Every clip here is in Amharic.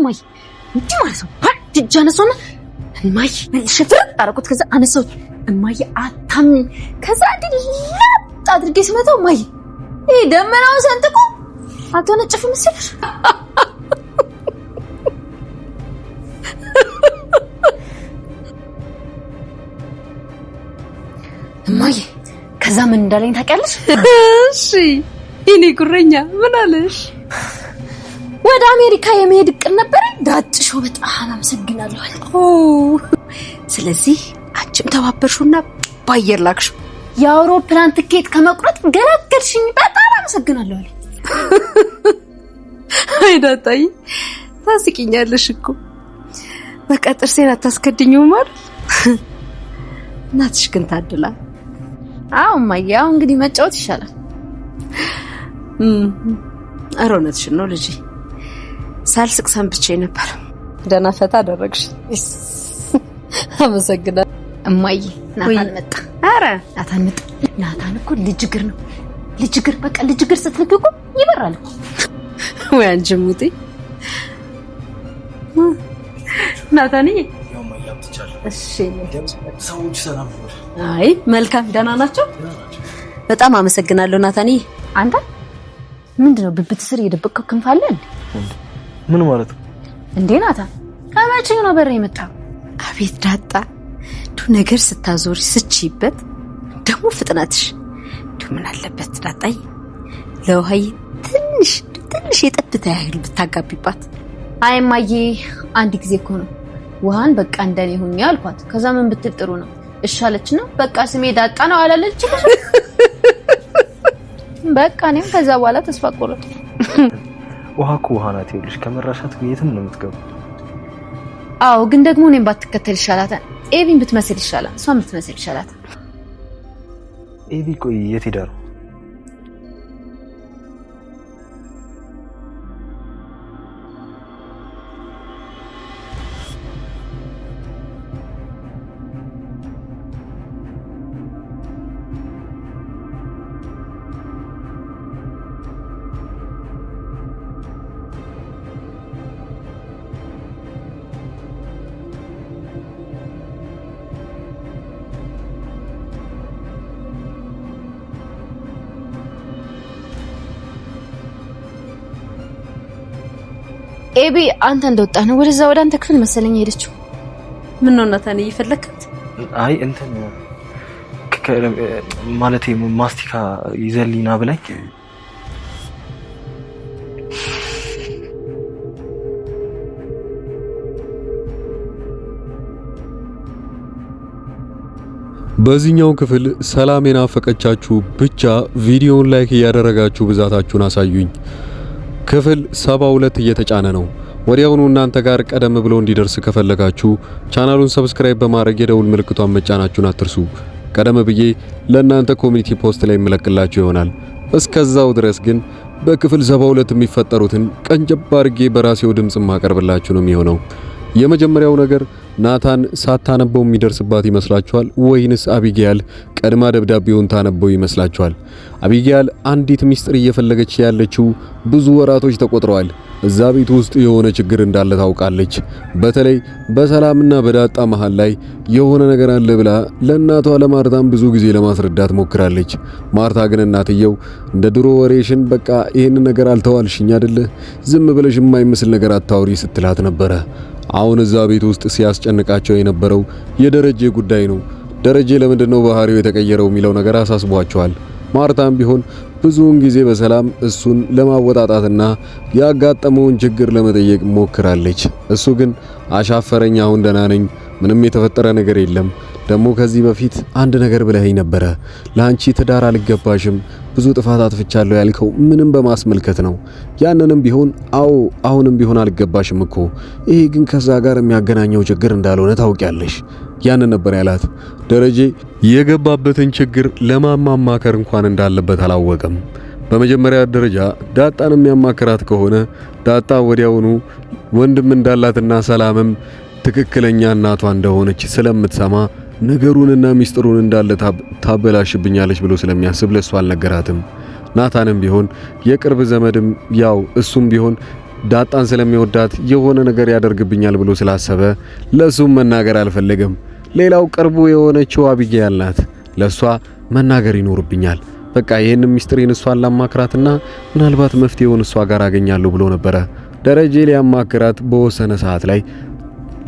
ማይ እንዴ ማለት ነው ጃነሶና ማይ ሽፍር አረኩት ከዛ አነሳው ማይ አታም ከዛ አይደል አድርጌ ስመታው ማይ ይሄ ደመናው ሰንጥቆ አትወነጭፍ መስልሽ ማይ ከዛ ምን እንዳለኝ ታውቂያለሽ? እሺ እኔ ጉረኛ ምን አለሽ? ወደ አሜሪካ የመሄድ እቅድ ነበር ዳጥሾ በጣም አመሰግናለሁ አለ። ስለዚህ አንቺም ተባበርሽውና ባየር ላክሽ የአውሮፕላን ትኬት ከመቁረጥ ገላገልሽኝ በጣም አመሰግናለሁ አለ። አይዳጣይ ታስቂኛለሽ እኮ በቃ ጥርሴን አታስከድኝው ማለት እናትሽ ግን ታድላ። አው ማያው እንግዲህ መጫወት ይሻላል። አሮነትሽ ነው ልጅ ሳልስቅ ሰንብቼ ነበር። ደህና ፈታ አደረግሽ። አመሰግናለሁ እማዬ። ናታን መጣ። አረ ናታን መጣ። ናታን እኮ ልጅግር ነው ልጅግር በቃ ልጅግር ስትልክ እኮ ይበራል እኮ ወይ አንጀሙቲ ናታንዬ ያው ማያም ትቻለህ። እሺ ሰዎች ሰላም ነው? አይ መልካም ደህና ናቸው። በጣም አመሰግናለሁ ናታንዬ። አንተ ምንድነው ብብት ስር የደበቀው ክንፍ አለ እንዴ? ምን ማለት ነው እንዴ ናታን? ከመቼ ነው በር የመጣው? አቤት ዳጣ ዱ ነገር ስታዞሪ ስቺበት ደግሞ ፍጥነትሽ ዱ ምን አለበት ዳጣይ ለውሃይ ትንሽ የጠብታ ያህል ብታጋቢባት። አይ ማዬ አንድ ጊዜ እኮ ነው ውሃን በቃ እንደኔ ሆኜ አልኳት። ከዛ ምን ብትል ጥሩ ነው እሻለች ነው በቃ ስሜ ዳጣ ነው አላለች። በቃ እኔም ከዛ በኋላ ተስፋ ቆረጥኩ። ውሃ እኮ ውሃ ናት። ይኸውልሽ ከመራሻት የትም ነው የምትገባው። አዎ ግን ደግሞ እኔም ባትከተል ይሻላታል። ኤቢን ብትመስል ይሻላል። እሷን ብትመስል ይሻላታል። ኤቢ ቆይ የት ሄዳ ነው? ኤቢ አንተ እንደወጣ ነው ወደዛ ወደ አንተ ክፍል መሰለኝ ሄደችው። ምን ነው ናታን እየፈለከት? አይ እንትን ማለቴ ማስቲካ ይዘሊና ብላኝ። በዚህኛው ክፍል ሰላም የናፈቀቻችሁ ብቻ ቪዲዮውን ላይክ እያደረጋችሁ ብዛታችሁን አሳዩኝ። ክፍል 72 እየተጫነ ነው። ወዲያውኑ እናንተ ጋር ቀደም ብሎ እንዲደርስ ከፈለጋችሁ ቻናሉን ሰብስክራይብ በማድረግ የደውል ምልክቷን መጫናችሁን አትርሱ። ቀደም ብዬ ለእናንተ ኮሚኒቲ ፖስት ላይ የምለቅላችሁ ይሆናል። እስከዛው ድረስ ግን በክፍል 72 የሚፈጠሩትን ቀንጨብ አድርጌ በራሴው ድምጽ ማቀርብላችሁ ነው የሚሆነው። የመጀመሪያው ነገር ናታን ሳታነበው የሚደርስባት ይመስላችኋል ወይንስ አቢጊያል ቀድማ ደብዳቤውን ታነበው ይመስላችኋል? አቢጊያል አንዲት ሚስጥር እየፈለገች ያለችው ብዙ ወራቶች ተቆጥረዋል። እዛ ቤት ውስጥ የሆነ ችግር እንዳለ ታውቃለች። በተለይ በሰላምና በዳጣ መሃል ላይ የሆነ ነገር አለ ብላ ለእናቷ ለማርታም ብዙ ጊዜ ለማስረዳት ሞክራለች። ማርታ ግን እናትየው እንደ ድሮ ወሬሽን በቃ ይሄን ነገር አልተዋልሽኝ አይደለ? ዝም ብለሽ የማይመስል ነገር አታውሪ ስትላት ነበረ። አሁን እዛ ቤት ውስጥ ሲያስጨንቃቸው የነበረው የደረጀ ጉዳይ ነው። ደረጀ ለምንድነው ባህሪው የተቀየረው የሚለው ነገር አሳስቧቸዋል። ማርታም ቢሆን ብዙውን ጊዜ በሰላም እሱን ለማወጣጣትና ያጋጠመውን ችግር ለመጠየቅ ሞክራለች። እሱ ግን አሻፈረኝ፣ አሁን ደህና ነኝ፣ ምንም የተፈጠረ ነገር የለም። ደግሞ ከዚህ በፊት አንድ ነገር ብለኸኝ ነበረ፣ ለአንቺ ትዳር አልገባሽም፣ ብዙ ጥፋት አጥፍቻለሁ ያልከው ምንም በማስመልከት ነው። ያንንም ቢሆን አዎ አሁንም ቢሆን አልገባሽም እኮ፣ ይሄ ግን ከዛ ጋር የሚያገናኘው ችግር እንዳልሆነ ታውቂያለሽ። ያን ነበር ያላት። ደረጀ የገባበትን ችግር ለማማከር እንኳን እንዳለበት አላወቀም። በመጀመሪያ ደረጃ ዳጣን የሚያማክራት ከሆነ ዳጣ ወዲያውኑ ወንድም እንዳላትና ሰላምም ትክክለኛ እናቷ እንደሆነች ስለምትሰማ ነገሩንና ሚስጥሩን እንዳለ ታበላሽብኛለች ብሎ ስለሚያስብ ለሷ አልነገራትም። ናታንም ቢሆን የቅርብ ዘመድም ያው እሱም ቢሆን ዳጣን ስለሚወዳት የሆነ ነገር ያደርግብኛል ብሎ ስላሰበ ለሱም መናገር አልፈለገም። ሌላው ቅርቡ የሆነችው አቢጌል ናት። ለሷ መናገር ይኖርብኛል። በቃ ይሄንን ሚስጥሬን እሷን ላማክራትና ምናልባት መፍትሄውን እሷ ጋር አገኛለሁ ብሎ ነበረ። ደረጀ ሊያማክራት በወሰነ ሰዓት ላይ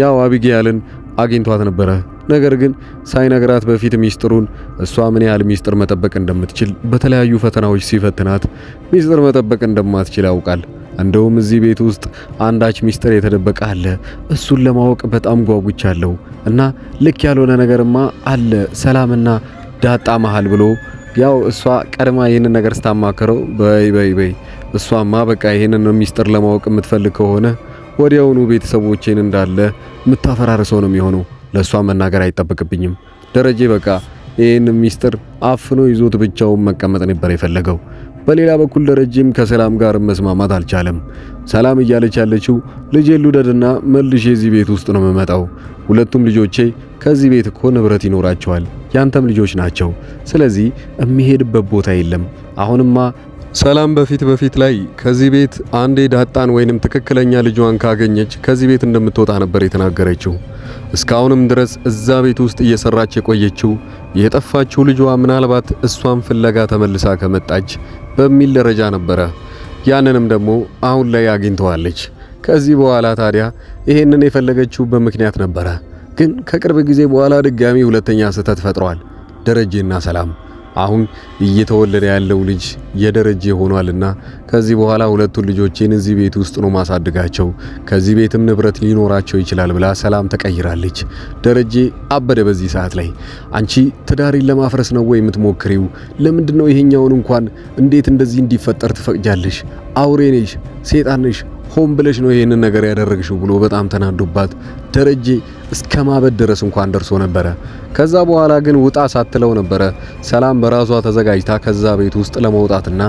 ያው አቢጌልን አግኝቷት ነበረ። ነገር ግን ሳይነግራት በፊት ሚስጥሩን እሷ ምን ያህል ሚስጥር መጠበቅ እንደምትችል በተለያዩ ፈተናዎች ሲፈትናት ሚስጥር መጠበቅ እንደማትችል ያውቃል። እንደውም እዚህ ቤት ውስጥ አንዳች ሚስጥር የተደበቀ አለ፣ እሱን ለማወቅ በጣም ጓጉቻለሁ እና ልክ ያልሆነ ነገርማ አለ ሰላምና ዳጣ መሃል ብሎ ያው እሷ ቀድማ ይሄንን ነገር ስታማከረው በይ እሷማ በቃ ይሄንን ሚስጥር ለማወቅ የምትፈልግ ከሆነ ወዲያውኑ ቤተሰቦቼን እንዳለ የምታፈራርሰው ነው የሚሆነው። ለሷ መናገር አይጠበቅብኝም። ደረጀ በቃ ይሄን ሚስጥር አፍኖ ይዞት ብቻውን መቀመጥ ነበር የፈለገው። በሌላ በኩል ደረጀም ከሰላም ጋር መስማማት አልቻለም። ሰላም እያለች ያለችው ልጄ ልውደድና መልሼ እዚህ ቤት ውስጥ ነው የምመጣው። ሁለቱም ልጆቼ ከዚህ ቤት እኮ ንብረት ይኖራቸዋል፣ ያንተም ልጆች ናቸው። ስለዚህ የሚሄድበት ቦታ የለም። አሁንማ ሰላም በፊት ላይ ከዚህ ቤት አንዴ ዳጣን ወይንም ትክክለኛ ልጇን ካገኘች ከዚህ ቤት እንደምትወጣ ነበር የተናገረችው። እስካሁንም ድረስ እዛ ቤት ውስጥ እየሰራች የቆየችው የጠፋችው ልጇ ምናልባት እሷን ፍለጋ ተመልሳ ከመጣች በሚል ደረጃ ነበረ። ያንንም ደግሞ አሁን ላይ አግኝተዋለች። ከዚህ በኋላ ታዲያ ይሄንን የፈለገችው በምክንያት ነበረ። ግን ከቅርብ ጊዜ በኋላ ድጋሚ ሁለተኛ ስህተት ፈጥሯል ደረጀና ሰላም። አሁን እየተወለደ ያለው ልጅ የደረጀ ሆኗልና ከዚህ በኋላ ሁለቱን ልጆቼን እዚህ ቤት ውስጥ ነው ማሳድጋቸው፣ ከዚህ ቤትም ንብረት ሊኖራቸው ይችላል ብላ ሰላም ተቀይራለች። ደረጀ አበደ በዚህ ሰዓት ላይ። አንቺ ትዳሪን ለማፍረስ ነው ወይ የምትሞክሪው? ለምንድነው ይሄኛውን እንኳን እንዴት እንደዚህ እንዲፈጠር ትፈቅጃለሽ? አውሬ ነሽ፣ ሴጣን ነሽ፣ ሆን ብለሽ ነው ይሄንን ነገር ያደረግሽው ብሎ በጣም ተናዶባት ደረጀ እስከ ማበድ ድረስ እንኳን ደርሶ ነበረ። ከዛ በኋላ ግን ውጣ ሳትለው ነበረ ሰላም በራሷ ተዘጋጅታ ከዛ ቤት ውስጥ ለመውጣትና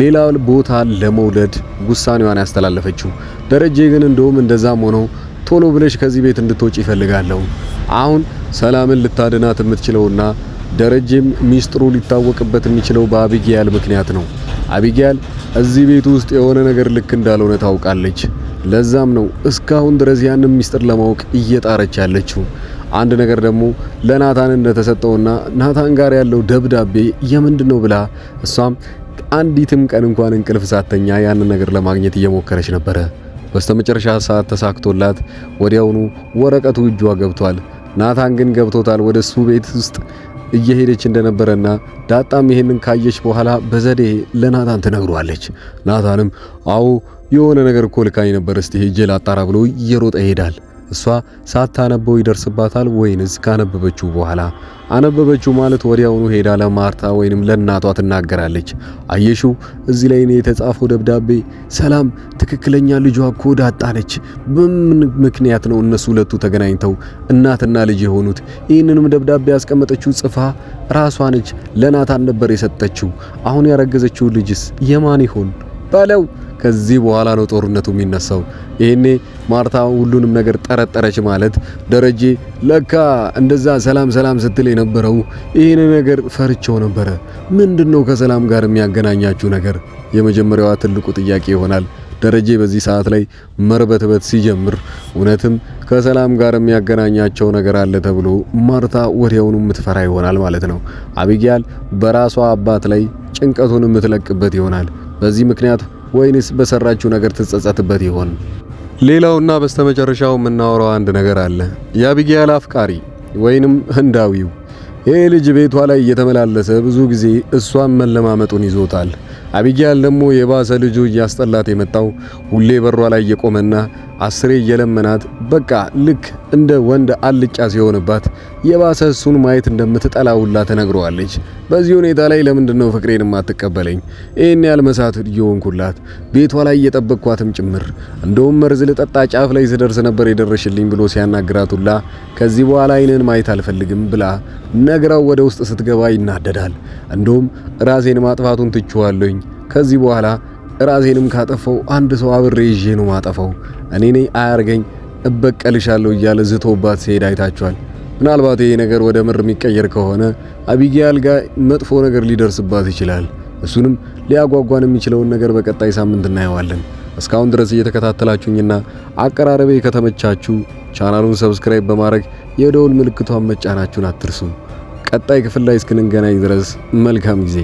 ሌላ ቦታ ለመውለድ ውሳኔዋን ያስተላለፈችው። ደረጀ ግን እንደውም እንደዛም ሆኖ ቶሎ ብለሽ ከዚህ ቤት እንድትወጪ ይፈልጋለሁ። አሁን ሰላምን ልታድናት የምትችለውና ደረጀም ሚስጥሩ ሊታወቅበት የሚችለው በአቢጌል ምክንያት ነው። አቢጌል እዚህ ቤት ውስጥ የሆነ ነገር ልክ እንዳልሆነ ታውቃለች። ለዛም ነው እስካሁን ድረስ ያንን ሚስጥር ለማወቅ እየጣረች ያለችው። አንድ ነገር ደግሞ ለናታን እንደተሰጠውና ናታን ጋር ያለው ደብዳቤ የምንድነው ብላ እሷም አንዲትም ቀን እንኳን እንቅልፍ ሳተኛ ያንን ነገር ለማግኘት እየሞከረች ነበረ። በስተመጨረሻ ሰዓት ተሳክቶላት ወዲያውኑ ወረቀቱ እጇ ገብቷል። ናታን ግን ገብቶታል ወደሱ ቤት ውስጥ እየሄደች እንደነበረና ዳጣም ይሄንን ካየች በኋላ በዘዴ ለናታን ትነግሯለች። ናታንም አዎ የሆነ ነገር እኮ ልካኝ ነበር፣ እስቲ ሄጄ ላጣራ ብሎ እየሮጠ ይሄዳል። እሷ ሳታነበው ይደርስባታል ወይንስ ካነበበችው በኋላ? አነበበችው ማለት ወዲያውኑ ሄዳ ለማርታ ወይንም ለእናቷ ትናገራለች። አየሽው እዚህ ላይ ነው የተጻፈው ደብዳቤ፣ ሰላም ትክክለኛ ልጇ እኮ ዳጣ ነች። በምን ምክንያት ነው እነሱ ሁለቱ ተገናኝተው እናትና ልጅ የሆኑት? ይህንንም ደብዳቤ ያስቀመጠችው ጽፋ ራሷ ነች፣ ለናታን ነበር የሰጠችው። አሁን ያረገዘችው ልጅስ የማን ይሆን ባለው? ከዚህ በኋላ ነው ጦርነቱ የሚነሳው። ይሄኔ ማርታ ሁሉንም ነገር ጠረጠረች ማለት ደረጀ ለካ እንደዛ ሰላም ስትል የነበረው ይሄን ነገር ፈርቸው ነበረ። ምንድነው ከሰላም ጋር የሚያገናኛችሁ ነገር? የመጀመሪያዋ ትልቁ ጥያቄ ይሆናል። ደረጀ በዚህ ሰዓት ላይ መርበትበት ሲጀምር እውነትም ከሰላም ጋር የሚያገናኛቸው ነገር አለ ተብሎ ማርታ ወዲያውኑ የምትፈራ ይሆናል ማለት ነው። አቢጌል በራሷ አባት ላይ ጭንቀቱን የምትለቅበት ይሆናል። በዚህ ምክንያት ወይንስ በሰራችው ነገር ትጸጸትበት ይሆን? ሌላውና በስተመጨረሻው የምናወራው አንድ ነገር አለ። የአቢጌል አፍቃሪ ወይንም ህንዳዊው ይሄ ልጅ ቤቷ ላይ እየተመላለሰ ብዙ ጊዜ እሷን መለማመጡን ይዞታል። አቢጌል ደግሞ የባሰ ልጁ እያስጠላት የመጣው ሁሌ በሯ ላይ እየቆመና አስሬ እየለመናት በቃ ልክ እንደ ወንድ አልጫ ሲሆንባት የባሰ እሱን ማየት እንደምትጠላውላ ተነግሯለች። በዚህ ሁኔታ ላይ ለምንድነው ፍቅሬን ማትቀበለኝ? ይሄን ያህል መሳት እየሆንኩላት ቤቷ ላይ እየጠበቅኳትም ጭምር እንደውም መርዝ ልጠጣ ጫፍ ላይ ስደርስ ነበር የደረሽልኝ ብሎ ሲያናግራቱላ ከዚህ በኋላ አይነን ማየት አልፈልግም ብላ ነግራው ወደ ውስጥ ስትገባ ይናደዳል። እንደውም ራሴን ማጥፋቱን ትችዋለኝ፣ ከዚህ በኋላ ራሴንም ካጠፋው አንድ ሰው አብሬ ይዤ ነው ማጠፋው፣ እኔ ነኝ አያርገኝ እበቀልሻለሁ እያለ ዝቶባት ሲሄድ አይታችኋል። ምናልባት ይሄ ነገር ወደ ምር የሚቀየር ከሆነ አቢጌል ጋር መጥፎ ነገር ሊደርስባት ይችላል። እሱንም ሊያጓጓን የሚችለውን ነገር በቀጣይ ሳምንት እናየዋለን። እስካሁን ድረስ እየተከታተላችሁኝና አቀራረቤ ከተመቻችሁ ቻናሉን ሰብስክራይብ በማድረግ የደውል ምልክቷን መጫናችሁን አትርሱ። ቀጣይ ክፍል ላይ እስክንገናኝ ድረስ መልካም ጊዜ